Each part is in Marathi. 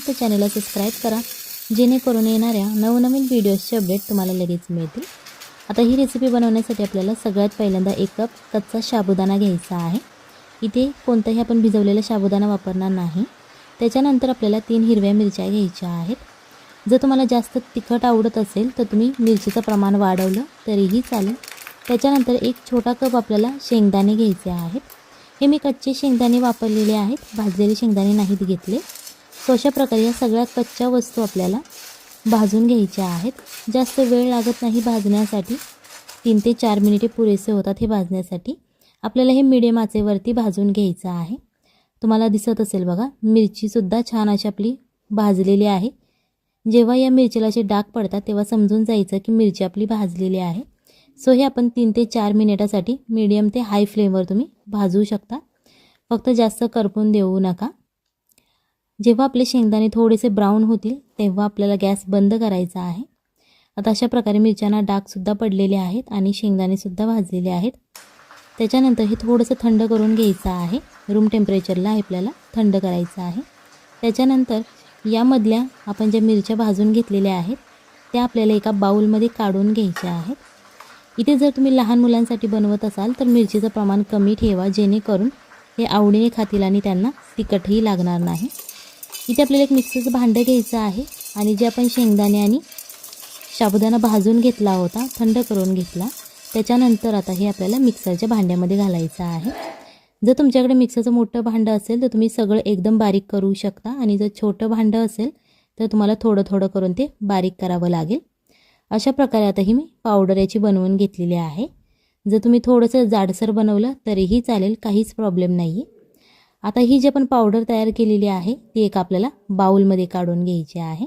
तर चॅनलला सबस्क्राईब करा, जेणेकरून येणाऱ्या नवनवीन व्हिडिओजचे अपडेट तुम्हाला लगेच मिळतील। आता ही रेसिपी बनवण्यासाठी आपल्याला सगळ्यात पहिल्यांदा 1 कप कच्चा साबुदाणा घ्यायचा आहे। इथे कोणताही आपण भिजवलेला साबुदाणा वापरणार नाही। त्याच्यानंतर आपल्याला 3 हिरव्या मिरच्या घ्यायच्या आहेत। जर तुम्हाला जास्त तिखट आवडत असेल तर तुम्ही मिरचीचं प्रमाण वाढवलं तरीही चालेल। त्याच्यानंतर 1 छोटा कप आपल्याला शेंगदाणे घ्यायचे आहेत। हे मी कच्चे शेंगदाणे वापरलेले आहेत, भाजलेले शेंगदाणे नाहीत घेतले। सो अशा प्रकारे या सगळ्या कच्च्या वस्तू आपल्याला भाजून घ्यायच्या आहेत। जास्त वेळ लागत नाही भाजण्यासाठी, 3 ते 4 मिनिटे पुरेसे होतात हे भाजण्यासाठी। आपल्याला हे मीडियम आचेवरती भाजून घ्यायचं आहे। तुम्हाला दिसत असेल बघा, मिरची सुद्धा छान अशी आपली भाजलेली आहे। जेव्हा या मिरचीला असे डाग पडतात तेव्हा समजून जायचं की मिरची आपली भाजलेली आहे। सो हे आपण 3 ते 4 मिनिटासाठी मीडियम ते हाय फ्लेमवर तुम्ही भाजू शकता, फक्त जास्त करपून देऊ नका। जेव्हा आपले शेंगदाणे थोडेसे ब्राऊन होतील तेव्हा आपल्याला गॅस बंद करायचा आहे। आता अशा प्रकारे मिरच्यांना डागसुद्धा पडलेले आहेत आणि शेंगदाणेसुद्धा भाजलेले आहेत। त्याच्यानंतर हे थोडंसं थंड करून घ्यायचं आहे, रूम टेम्परेचरला आपल्याला थंड करायचं आहे। त्याच्यानंतर यामधल्या आपण ज्या मिरच्या भाजून घेतलेल्या आहेत त्या आपल्याला एका बाउलमध्ये काढून घ्यायच्या आहेत। इथे जर तुम्ही लहान मुलांसाठी बनवत असाल तर मिरचीचं प्रमाण कमी ठेवा, जेणेकरून हे आवडीने खातील आणि त्यांना तिखटही लागणार नाही। इथे आपल्याला एक मिक्सरचं भांडं घ्यायचं आहे आणि जे आपण शेंगदाणे आणि साबुदाणा भाजून घेतला होता, थंड करून घेतला, त्याच्यानंतर आता हे आपल्याला मिक्सरच्या भांड्यामध्ये घालायचं आहे। जर तुमच्याकडे मिक्सरचं मोठं भांडं असेल तर तुम्ही सगळं एकदम बारीक करू शकता आणि जर छोटं भांडं असेल तर तुम्हाला थोडं थोडं करून ते बारीक करावं लागेल। अशा प्रकारे आता ही मी पावडर याची बनवून घेतलेली आहे। जर तुम्ही थोडंसं जाडसर बनवलं तरीही चालेल, काहीच प्रॉब्लेम नाही आहे। आता ही जी आपण पावडर तयार केलेली आहे ती एक आपल्याला बाउलमध्ये काढून घ्यायची आहे।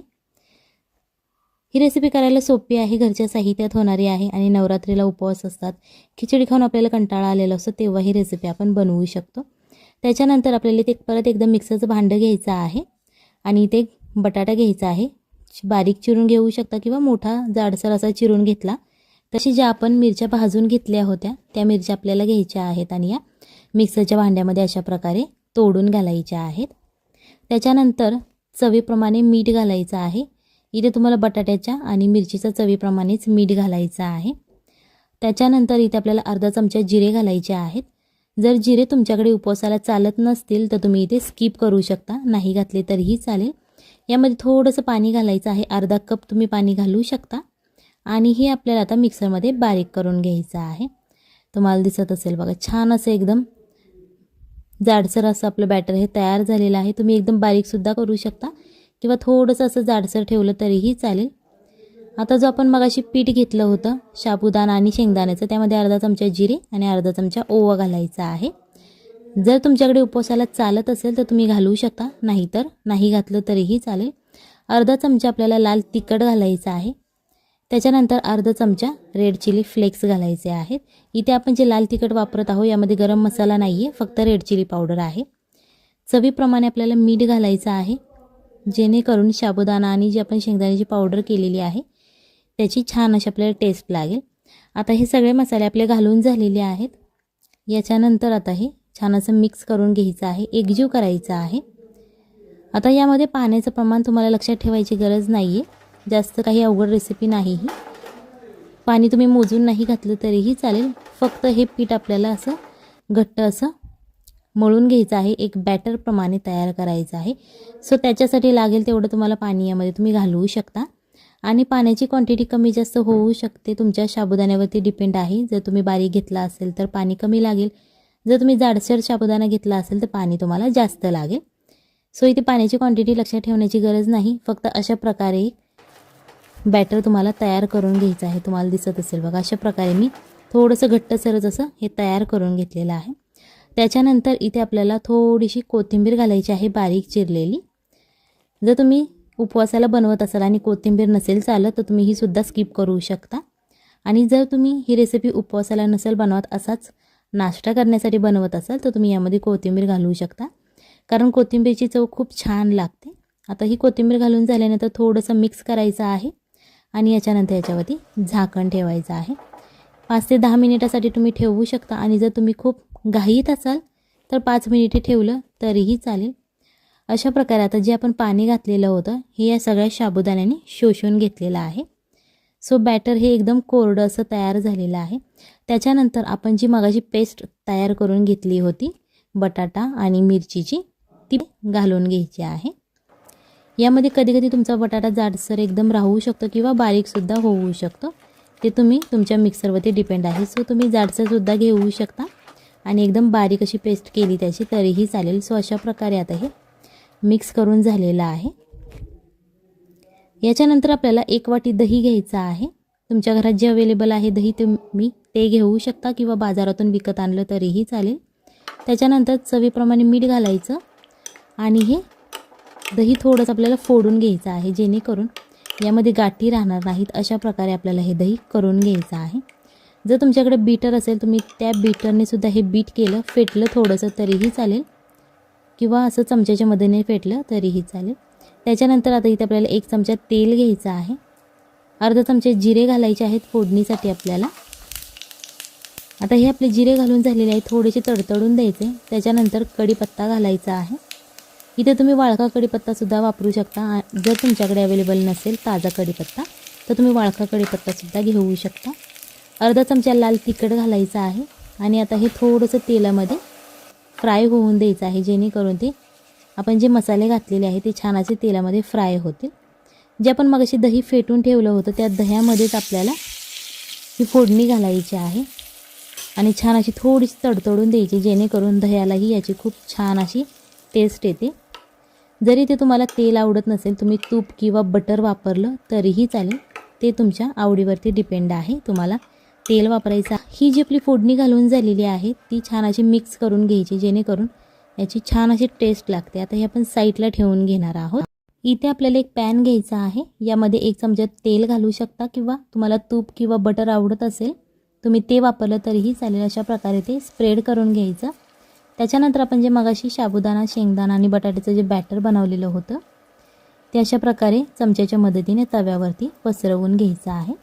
ही रेसिपी करायला सोपी आहे, घरच्या साहित्यात होणारी आहे आणि नवरात्रीला उपवास असतात, खिचडी खाऊन आपल्याला कंटाळा आलेला असतो तेव्हा ही रेसिपी आपण बनवू शकतो। त्याच्यानंतर आपल्याला ते परत एकदम मिक्सरचं भांडं घ्यायचं आहे आणि ते बटाटा घ्यायचा आहे। बारीक चिरून घेऊ शकता किंवा मोठा जाडसर असा चिरून घेतला। तशी ज्या आपण मिरच्या भाजून घेतल्या होत्या त्या मिरच्या आपल्याला घ्यायच्या आहेत आणि या मिक्सरच्या भांड्यामध्ये अशा प्रकारे तोडून घालायच्या आहेत। त्याच्यानंतर चवीप्रमाणे मीठ घालायचं आहे। इथे तुम्हाला बटाट्याच्या आणि मिरचीच्या चवीप्रमाणेच मीठ घालायचं आहे। त्याच्यानंतर इथे आपल्याला अर्धा चमचा जिरे घालायचे आहेत। जर जिरे तुमच्याकडे उपवासाला चालत नसतील तर तुम्ही इथे स्किप करू शकता, नाही घातले तरीही चालेल। यामध्ये थोडंसं पाणी घालायचं आहे, अर्धा कप तुम्ही पाणी घालू शकता आणि हे आपल्याला आता मिक्सरमध्ये बारीक करून घ्यायचं आहे। तुम्हाला दिसत असेल बघा, छान असं एकदम जाडसर असं आपलं बॅटर हे तयार झालेलं आहे। तुम्ही एकदम बारीकसुद्धा करू शकता किंवा थोडंसं असं जाडसर ठेवलं तरीही चालेल। आता जो आपण मगाशी पीठ घेतलं होतं साबुदाणा आणि शेंगदाण्याचं, त्यामध्ये अर्धा चमचा जिरे आणि अर्धा चमचा ओवा घालायचा आहे। जर तुमच्याकडे उपवासाला चालत असेल तर तुम्ही घालू शकता, नाहीतर नाही घातलं तरीही चालेल। अर्धा चमचा आपल्याला लाल तिखट घालायचं आहे। त्याच्यानंतर अर्धा चमचा रेड चिली फ्लेक्स घालायचे आहेत। इथे आपण जे लाल तिखट वापरत आहोत यामध्ये गरम मसाला नाही आहे, फक्त रेड चिली पावडर आहे। चवीप्रमाणे आपल्याला मीठ घालायचं आहे, जेणेकरून साबुदाणा आणि जी आपण शेंगदाण्याची पावडर केलेली आहे त्याची छान अशी आपल्याला टेस्ट लागेल। आता हे सगळे मसाले आपले घालून झालेले आहेत। याच्यानंतर आता हे छान असं मिक्स करून घ्यायचं आहे, एकजीव करायचं आहे। आता यामध्ये पाण्याचं प्रमाण तुम्हाला लक्षात ठेवायची गरज नाही आहे, जास्त काही अवघड रेसिपी नाही ही। पाणी तुम्ही मोजून नाही घातलं तरीही चालेल, फक्त हे पीठ आपल्याला असं घट्ट असं मळून घ्यायचं आहे, एक बॅटर प्रमाणे तयार करायचं आहे। सो त्याच्यासाठी लागेल तेवढं तुम्हाला पाणी यामध्ये तुम्ही घालवू शकता आणि पाण्याची क्वांटिटी कमी जास्त होऊ शकते, तुमच्या साबुदाण्यावरती डिपेंड आहे। जर तुम्ही बारीक घेतला असेल तर पाणी कमी लागेल, जर तुम्ही जाडसर साबुदाणा घेतला असेल तर पाणी तुम्हाला जास्त लागेल। सो इथे पाण्याची क्वांटिटी लक्षात ठेवण्याची गरज नाही, फक्त अशा प्रकारे बॅटर तुम्हाला तयार करून घ्यायचं आहे। तुम्हाला दिसत असेल बघा, अशा प्रकारे मी थोडंसं घट्टसरच असं हे तयार करून घेतलेलं आहे। त्याच्यानंतर इथे आपल्याला थोडीशी कोथिंबीर घालायची आहे, बारीक चिरलेली। जर तुम्ही उपवासाला बनवत असाल आणि कोथिंबीर नसेल चालत तर तुम्ही ही सुद्धा स्किप करू शकता। आणि जर तुम्ही ही रेसिपी उपवासाला नसेल बनवत, असाच नाश्ता करण्यासाठी बनवत असाल तर तुम्ही यामध्ये कोथिंबीर घालू शकता, कारण कोथिंबीरची चव खूप छान लागते। आता ही कोथिंबीर घालून झाल्यानंतर थोडंसं मिक्स करायचं आहे आणि याच्यानंतर याच्यावरती झाकण ठेवायचं आहे। 5 ते 10 मिनिटासाठी तुम्ही ठेवू शकता आणि जर तुम्ही खूप घाईत असाल तर 5 मिनिटे ठेवलं तरीही चालेल। अशा प्रकारे आता जे आपण पाणी घातलेलं होतं हे या सगळ्या साबुदाण्याने शोषून घेतलेलं आहे. सो बॅटर हे एकदम कोरडं असं तयार झालेलं आहे. त्याच्यानंतर आपण जी मगाशी पेस्ट तयार करून घेतली होती बटाटा आणि मिरचीची ती घालून घ्यायची आहे. यामध्ये कधी तुमचा बटाटा जाडसर एकदम राहू शकतो किंवा बारीकसुद्धा होऊ शकतो. ते तुम्ही तुमच्या मिक्सरवरती डिपेंड आहे. सो तुम्ही जाडसरसुद्धा घेऊ शकता आणि एकदम बारीक अशी पेस्ट केली त्याची तरीही चालेल. सो अशा प्रकारे आता हे मिक्स करून झालेलं आहे. याच्यानंतर आपल्याला 1 वाटी दही घ्यायचं आहे. तुमच्या घरात जे अवेलेबल आहे दही तुम्ही ते घेऊ शकता किंवा बाजारातून विकत आणलं तरीही चालेल. त्याच्यानंतर चवीप्रमाणे मीठ घालायचं आणि हे दही थोडंसं आपल्याला फोडून घ्यायचं आहे जेणेकरून यामध्ये गाठी राहणार नाहीत. अशा प्रकारे आपल्याला हे दही करून घ्यायचं आहे. जर तुमच्याकडे बीटर असेल तुम्ही त्या बीटरने सुद्धा हे बीट केलं फेटलं थोडंसं तरीही चालेल किंवा असं चमच्याच्या मदतीने फेटलं तरीही चालेल. त्याच्यानंतर आता इथे आपल्याला 1 चमचा तेल घ्यायचं आहे. अर्धा चमचे जिरे घालायचे आहेत फोडणीसाठी आपल्याला. आता हे आपले जिरे घालून झालेले आहे थोडेसे तडतडून द्यायचे. त्याच्यानंतर कढीपत्ता घालायचा आहे. इथे तुम्ही वाळका कढीपत्तासुद्धा वापरू शकता. जर तुमच्याकडे अवेलेबल नसेल ताजा कढीपत्ता तर तुम्ही वाळका कढीपत्तासुद्धा घेऊ शकता. अर्धा चमचा लाल तिखट घालायचं आहे आणि आता हे थोडंसं तेलामध्ये फ्राय होऊन द्यायचं आहे जेणेकरून ते आपण जे मसाले घातलेले आहे ते छान असे तेलामध्ये फ्राय होतील. जे आपण मगाशी दही फेटून ठेवलं होतं त्या दह्यामध्येच आपल्याला ही फोडणी घालायची आहे आणि छान अशी थोडीशी तडतडून द्यायची जेणेकरून दह्यालाही याची खूप छान अशी टेस्ट येते. जरी ते तुम्हाला तेल आवडत नसेल तुम्ही तूप किंवा बटर वापरलं तरीही चालेल. ते तुमच्या आवडीवरती डिपेंड आहे तुम्हाला तेल वापरायचं. ही जी आपली फोडणी घालून झालेली आहे ती छान अशी मिक्स करून घ्यायची जेणेकरून याची छान अशी टेस्ट लागते. आता हे आपण साईडला ठेवून घेणार आहोत. इथे आपल्याला एक पॅन घ्यायचा आहे. यामध्ये 1 चमचा तेल घालू शकता किंवा तुम्हाला तूप किंवा बटर आवडत असेल तुम्ही ते वापरलं तरीही चालेल. अशा प्रकारे ते स्प्रेड करून घ्यायचं. त्याच्यानंतर आपण जे मगाशी साबुदाणा शेंगदाणा आणि बटाट्याचं जे बॅटर बनवलेलं होतं ते अशा प्रकारे चमच्याच्या मदतीने तव्यावरती पसरवून घ्यायचं आहे.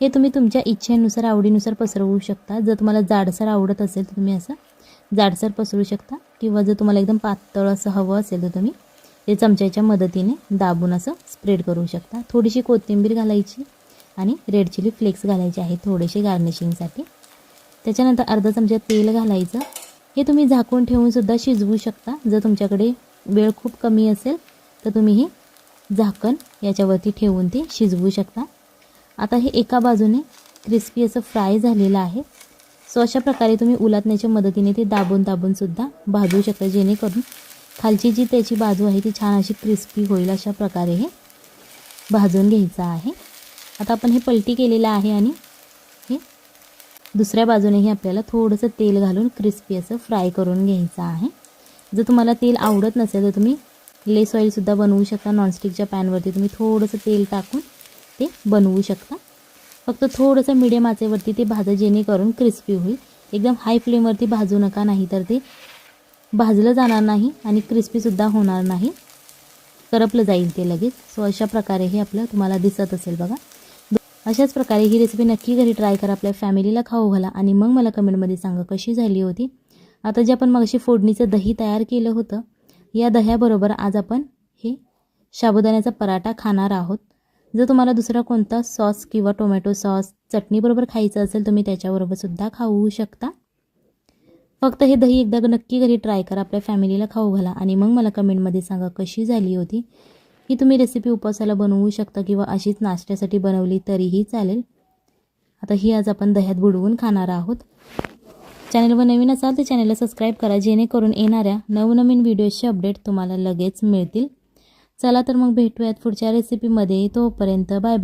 हे तुम्ही तुमच्या इच्छेनुसार आवडीनुसार पसरवू शकता. जर तुम्हाला जाडसर आवडत असेल तर तुम्ही असं जाडसर पसरू शकता किंवा जर तुम्हाला एकदम पातळ असं हवं असेल तर तुम्ही ते चमच्याच्या मदतीने दाबून असं स्प्रेड करू शकता. थोडीशी कोथिंबीर घालायची आणि रेड चिली फ्लेक्स घालायचे आहे थोडेसे गार्निशिंगसाठी. त्याच्यानंतर अर्धा चमचा तेल घालायचं. हे तुम्ही झाकून ठेवून सुद्धा शिजवू शकता. जर तुमच्याकडे वेळ खूप कमी असेल तर तुम्ही हे झाकण याच्यावरती ठेवून ते शिजवू शकता. आता हे एका बाजूने क्रिस्पी असं फ्राय झालेलं आहे. सो अशा प्रकारे तुम्ही उलटण्याच्या मदतीने ते दाबून सुद्धा भाजू शकता जेणेकरून खालची जी त्याची बाजू आहे ती छान अशी क्रिस्पी होईल. अशा प्रकारे हे भाजून घ्यायचं आहे. आता आपण हे पलटी केलेलं आहे आणि हे दुसऱ्या बाजूनेही आपल्याला थोडंसं तेल घालून क्रिस्पी असं फ्राय करून घ्यायचं आहे. जर तुम्हाला तेल आवडत नसेल तर तुम्ही लेस ऑइलसुद्धा बनवू शकता. नॉनस्टिकच्या पॅनवरती तुम्ही थोडंसं तेल टाकून ते बनवू शकता. फक्त थोडंसं मीडियम आचेवरती ते भाजा जेणेकरून क्रिस्पी होईल. एकदम हाय फ्लेमवरती भाजू नका नाही तर ते भाजलं जाणार नाही आणि क्रिस्पीसुद्धा होणार नाही. करपलं जाईल ते लगेच. सो अशा प्रकारे हे आपलं तुम्हाला दिसत असेल बघा. अशाच प्रकारे ही रेसिपी नक्की घरी ट्राय करा. आपल्या फॅमिलीला खाऊ घाला आणि मग मला कमेंटमध्ये सांगा कशी झाली होती. आता जे आपण मगाशी फोडणीचं दही तयार केलं होतं या दह्याबरोबर आज आपण हे साबुदाण्याचा पराठा खाणार आहोत. जर तुम्हाला दुसरा कोणता सॉस किंवा टोमॅटो सॉस चटणीबरोबर खायचं असेल तुम्ही त्याच्याबरोबरसुद्धा खाऊ शकता. फक्त हे दही एकदा नक्की घरी ट्राय करा. आपल्या फॅमिलीला खाऊ घाला आणि मग मला कमेंटमध्ये सांगा कशी झाली होती. ही तुम्ही रेसिपी उपवासाला बनवू शकता किंवा अशीच नाश्त्यासाठी बनवली तरीही चालेल. आता ही आज आपण दह्यात बुडवून खाणार आहोत. चॅनलवर नवीन असाल तर चॅनलला सबस्क्राईब करा जेणेकरून येणाऱ्या नवनवीन व्हिडिओजचे अपडेट तुम्हाला लगेच मिळतील. चला तर मग भेटूयात पुढच्या रेसिपीमध्ये. तोपर्यंत बाय बाय.